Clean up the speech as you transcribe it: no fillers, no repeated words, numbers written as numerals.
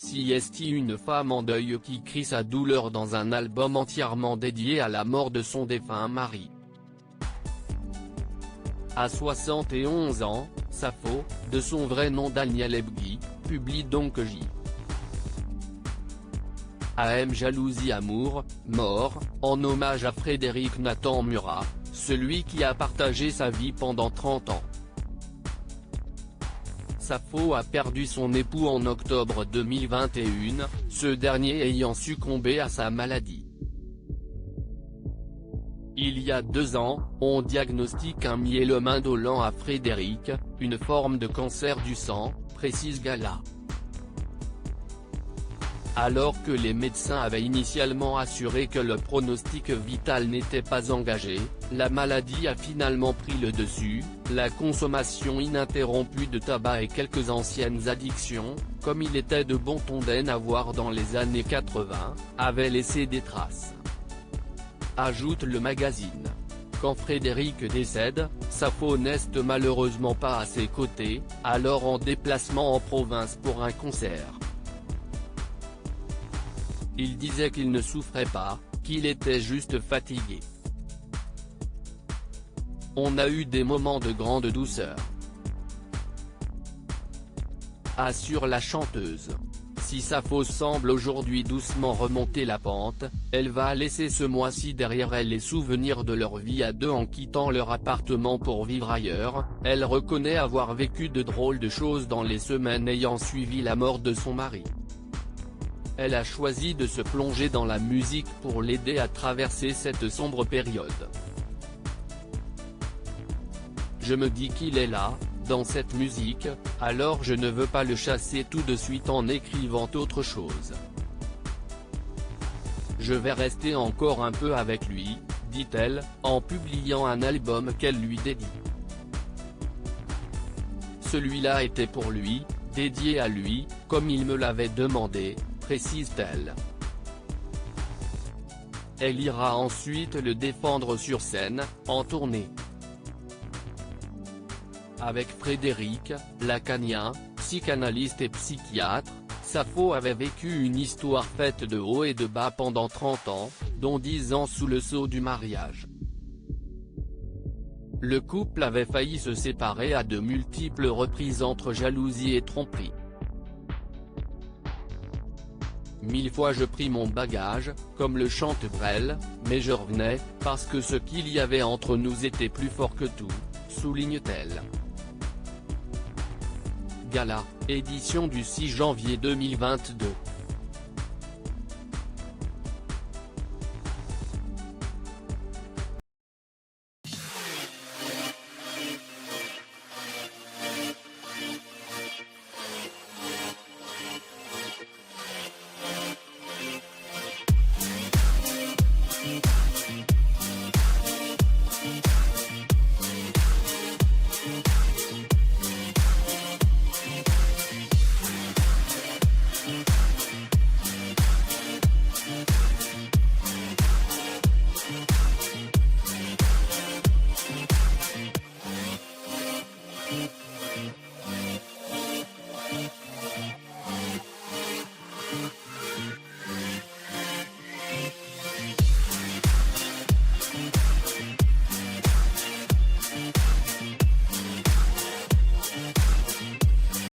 CST, une femme en deuil qui crie sa douleur dans un album entièrement dédié à la mort de son défunt mari. À 71 ans, Sappho, de son vrai nom Daniel Ebghi, publie donc J. A.M. Jalousie Amour, Mort, en hommage à Frédéric Nathan Murat, celui qui a partagé sa vie pendant 30 ans. Sappho a perdu son époux en octobre 2021, ce dernier ayant succombé à sa maladie. Il y a 2 ans, on diagnostique un myélome indolent à Frédéric, une forme de cancer du sang, précise Gala. Alors que les médecins avaient initialement assuré que le pronostic vital n'était pas engagé, la maladie a finalement pris le dessus. La consommation ininterrompue de tabac et quelques anciennes addictions, comme il était de bon ton d'en avoir dans les années 80, avaient laissé des traces. Ajoute le magazine. Quand Frédéric décède, Sappho n'est malheureusement pas à ses côtés, alors en déplacement en province pour un concert. Il disait qu'il ne souffrait pas, qu'il était juste fatigué. On a eu des moments de grande douceur, assure la chanteuse. Si Sappho semble aujourd'hui doucement remonter la pente, elle va laisser ce mois-ci derrière elle les souvenirs de leur vie à deux en quittant leur appartement pour vivre ailleurs. Elle reconnaît avoir vécu de drôles de choses dans les semaines ayant suivi la mort de son mari. Elle a choisi de se plonger dans la musique pour l'aider à traverser cette sombre période. Je me dis qu'il est là, dans cette musique, alors je ne veux pas le chasser tout de suite en écrivant autre chose. Je vais rester encore un peu avec lui, dit-elle, en publiant un album qu'elle lui dédie. Celui-là était pour lui, dédié à lui, comme il me l'avait demandé, précise-t-elle. Elle ira ensuite le défendre sur scène, en tournée. Avec Frédéric, lacanien, psychanalyste et psychiatre, Sappho avait vécu une histoire faite de hauts et de bas pendant 30 ans, dont 10 ans sous le sceau du mariage. Le couple avait failli se séparer à de multiples reprises entre jalousie et tromperie. 1000 fois je pris mon bagage, comme le chante Brel, mais je revenais, parce que ce qu'il y avait entre nous était plus fort que tout, souligne-t-elle. Gala, édition du 6 janvier 2022.